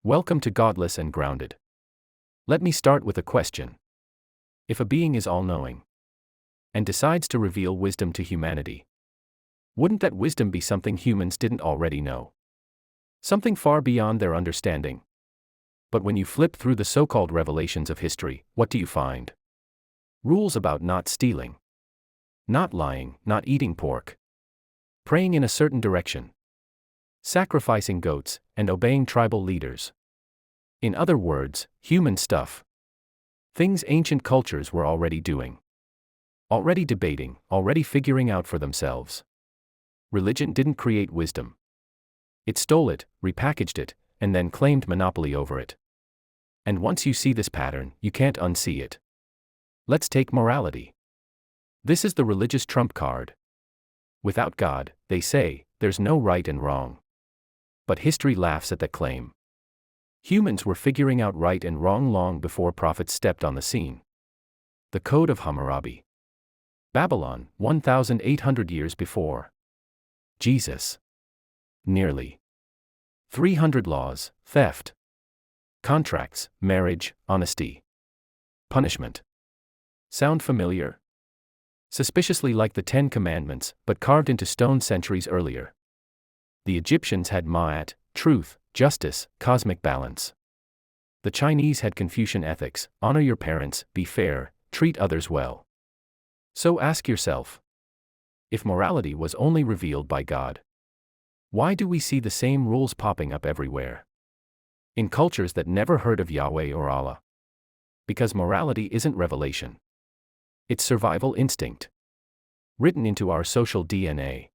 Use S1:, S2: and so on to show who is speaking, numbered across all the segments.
S1: Welcome to Godless and Grounded. Let me start with a question. If a being is all-knowing and decides to reveal wisdom to humanity, wouldn't that wisdom be something humans didn't already know? Something far beyond their understanding. But when you flip through the so-called revelations of history, what do you find? Rules about not stealing, not lying, not eating pork, praying in a certain direction, sacrificing goats, and obeying tribal leaders. In other words, human stuff. Things ancient cultures were already doing. Already debating, already figuring out for themselves. Religion didn't create wisdom. It stole it, repackaged it, and then claimed monopoly over it. And once you see this pattern, you can't unsee it. Let's take morality. This is the religious trump card. Without God, they say, there's no right and wrong. But history laughs at that claim. Humans were figuring out right and wrong long before prophets stepped on the scene. The Code of Hammurabi. Babylon, 1,800 years before Jesus. Nearly 300 laws, theft, contracts, marriage, honesty, punishment. Sound familiar? Suspiciously like the Ten Commandments, but carved into stone centuries earlier. The Egyptians had Ma'at, truth, justice, cosmic balance. The Chinese had Confucian ethics, honor your parents, be fair, treat others well. So ask yourself, if morality was only revealed by God, why do we see the same rules popping up everywhere? In cultures that never heard of Yahweh or Allah. Because morality isn't revelation. It's survival instinct. Written into our social DNA.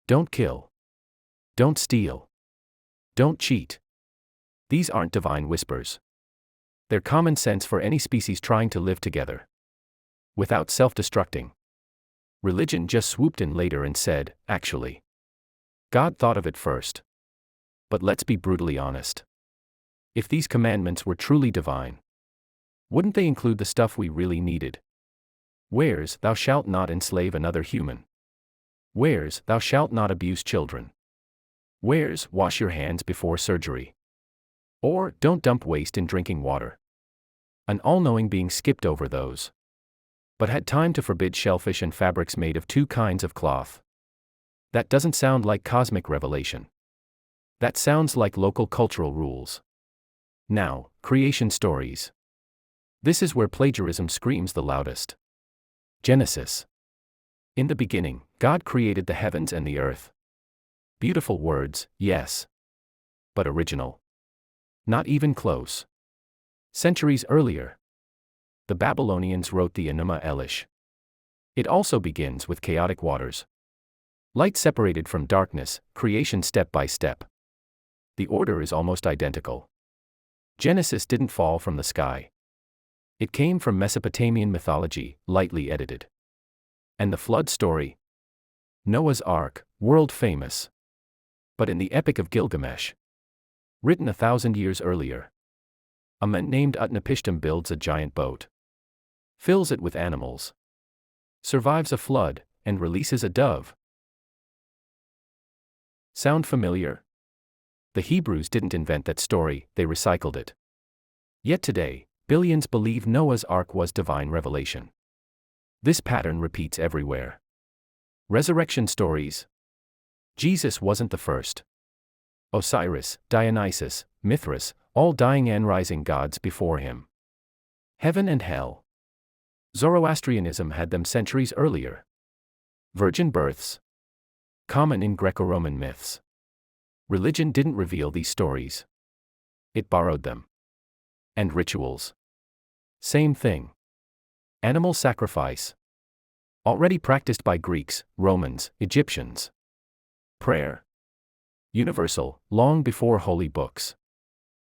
S1: Don't kill. Don't steal. Don't cheat. These aren't divine whispers. They're common sense for any species trying to live together. Without self-destructing. Religion just swooped in later and said, actually, God thought of it first. But let's be brutally honest. If these commandments were truly divine, wouldn't they include the stuff we really needed? Where's, thou shalt not enslave another human? Where's, thou shalt not abuse children? Where's, wash your hands before surgery? Or, don't dump waste in drinking water? An all-knowing being skipped over those. But had time to forbid shellfish and fabrics made of two kinds of cloth. That doesn't sound like cosmic revelation. That sounds like local cultural rules. Now, creation stories. This is where plagiarism screams the loudest. Genesis. In the beginning, God created the heavens and the earth. Beautiful words, yes. But original? Not even close. Centuries earlier, the Babylonians wrote the Enuma Elish. It also begins with chaotic waters. Light separated from darkness, creation step by step. The order is almost identical. Genesis didn't fall from the sky. It came from Mesopotamian mythology, lightly edited. And the flood story? Noah's Ark, world famous. But in the Epic of Gilgamesh, written 1,000 years earlier, a man named Utnapishtim builds a giant boat, fills it with animals, survives a flood, and releases a dove. Sound familiar? The Hebrews didn't invent that story, they recycled it. Yet today, billions believe Noah's Ark was divine revelation. This pattern repeats everywhere. Resurrection stories. Jesus wasn't the first. Osiris, Dionysus, Mithras, all dying and rising gods before him. Heaven and hell. Zoroastrianism had them centuries earlier. Virgin births. Common in Greco-Roman myths. Religion didn't reveal these stories. It borrowed them. And rituals. Same thing. Animal sacrifice. Already practiced by Greeks, Romans, Egyptians. Prayer. Universal, long before holy books.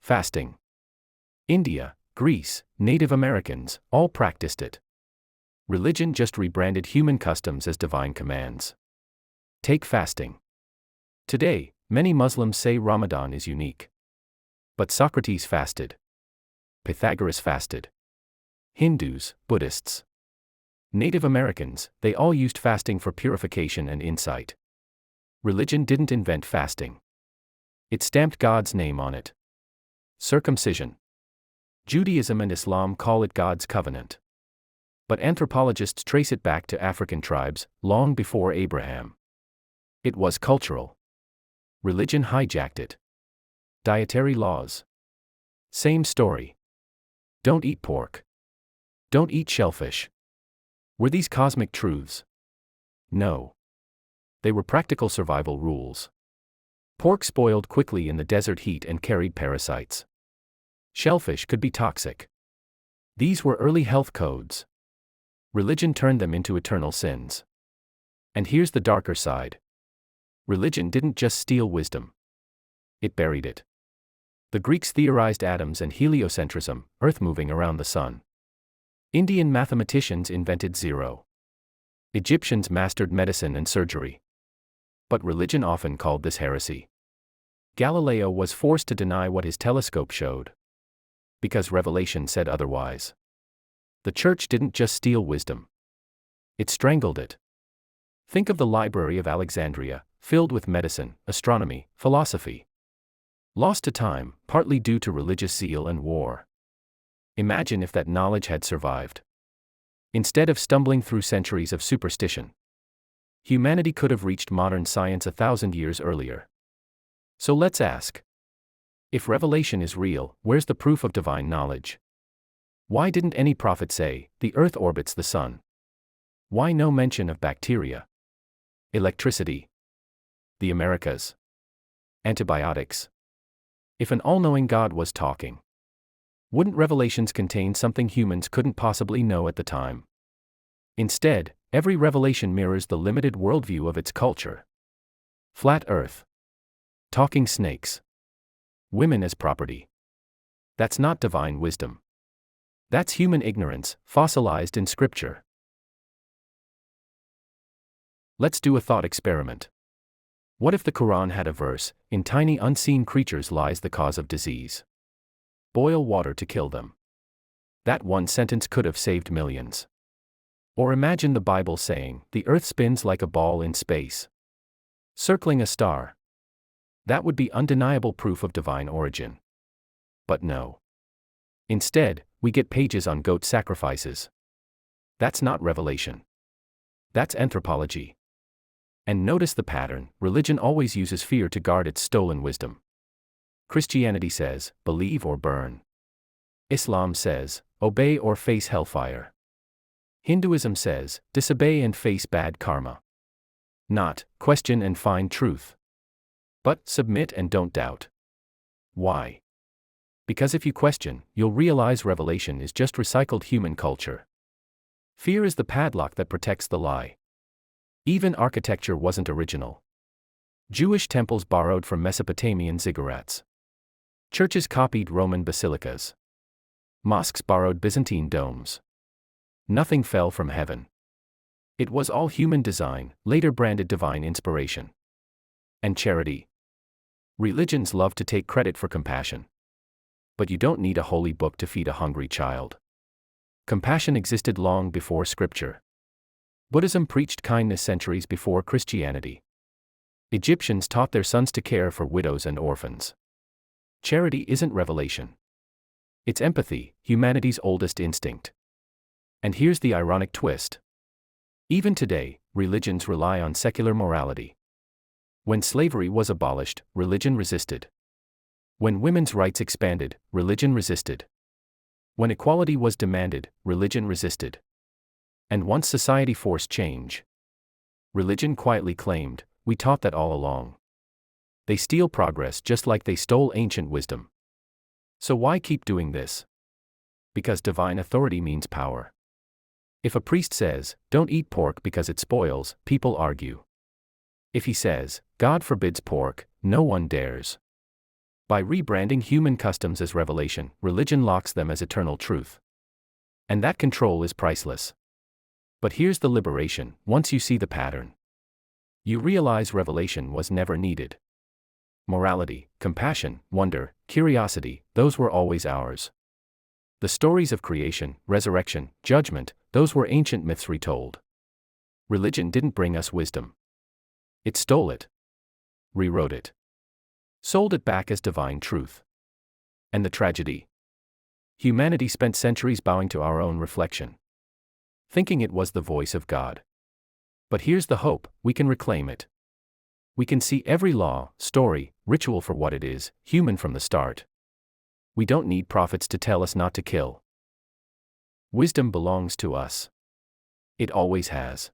S1: Fasting. India, Greece, Native Americans, all practiced it. Religion just rebranded human customs as divine commands. Take fasting. Today, many Muslims say Ramadan is unique. But Socrates fasted. Pythagoras fasted. Hindus, Buddhists, Native Americans, they all used fasting for purification and insight. Religion didn't invent fasting. It stamped God's name on it. Circumcision. Judaism and Islam call it God's covenant. But anthropologists trace it back to African tribes, long before Abraham. It was cultural. Religion hijacked it. Dietary laws. Same story. Don't eat pork. Don't eat shellfish. Were these cosmic truths? No. They were practical survival rules. Pork spoiled quickly in the desert heat and carried parasites. Shellfish could be toxic. These were early health codes. Religion turned them into eternal sins. And here's the darker side. Religion didn't just steal wisdom. It buried it. The Greeks theorized atoms and heliocentrism, Earth moving around the sun. Indian mathematicians invented zero. Egyptians mastered medicine and surgery. But religion often called this heresy. Galileo was forced to deny what his telescope showed. Because revelation said otherwise. The church didn't just steal wisdom. It strangled it. Think of the Library of Alexandria, filled with medicine, astronomy, philosophy. Lost to time, partly due to religious zeal and war. Imagine if that knowledge had survived. Instead of stumbling through centuries of superstition, humanity could have reached modern science 1,000 years earlier. So let's ask. If revelation is real, where's the proof of divine knowledge? Why didn't any prophet say, the earth orbits the sun? Why no mention of bacteria? Electricity? The Americas? Antibiotics? If an all-knowing God was talking, wouldn't revelations contain something humans couldn't possibly know at the time? Instead, every revelation mirrors the limited worldview of its culture. Flat Earth. Talking snakes. Women as property. That's not divine wisdom. That's human ignorance, fossilized in scripture. Let's do a thought experiment. What if the Quran had a verse, in tiny unseen creatures lies the cause of disease? Boil water to kill them. That one sentence could have saved millions. Or imagine the Bible saying, the earth spins like a ball in space, circling a star. That would be undeniable proof of divine origin. But no. Instead, we get pages on goat sacrifices. That's not revelation. That's anthropology. And notice the pattern, religion always uses fear to guard its stolen wisdom. Christianity says, believe or burn. Islam says, obey or face hellfire. Hinduism says, disobey and face bad karma. Not, question and find truth. But, submit and don't doubt. Why? Because if you question, you'll realize revelation is just recycled human culture. Fear is the padlock that protects the lie. Even architecture wasn't original. Jewish temples borrowed from Mesopotamian ziggurats. Churches copied Roman basilicas. Mosques borrowed Byzantine domes. Nothing fell from heaven. It was all human design, later branded divine inspiration. And charity. Religions love to take credit for compassion. But you don't need a holy book to feed a hungry child. Compassion existed long before scripture. Buddhism preached kindness centuries before Christianity. Egyptians taught their sons to care for widows and orphans. Charity isn't revelation. It's empathy, humanity's oldest instinct. And here's the ironic twist. Even today, religions rely on secular morality. When slavery was abolished, religion resisted. When women's rights expanded, religion resisted. When equality was demanded, religion resisted. And once society forced change, religion quietly claimed, we taught that all along. They steal progress just like they stole ancient wisdom. So why keep doing this? Because divine authority means power. If a priest says, don't eat pork because it spoils, people argue. If he says, God forbids pork, no one dares. By rebranding human customs as revelation, religion locks them as eternal truth. And that control is priceless. But here's the liberation, once you see the pattern. You realize revelation was never needed. Morality, compassion, wonder, curiosity, those were always ours. The stories of creation, resurrection, judgment, those were ancient myths retold. Religion didn't bring us wisdom. It stole it. Rewrote it. Sold it back as divine truth. And the tragedy? Humanity spent centuries bowing to our own reflection, thinking it was the voice of God. But here's the hope: we can reclaim it. We can see every law, story, ritual for what it is, human from the start. We don't need prophets to tell us not to kill. Wisdom belongs to us. It always has.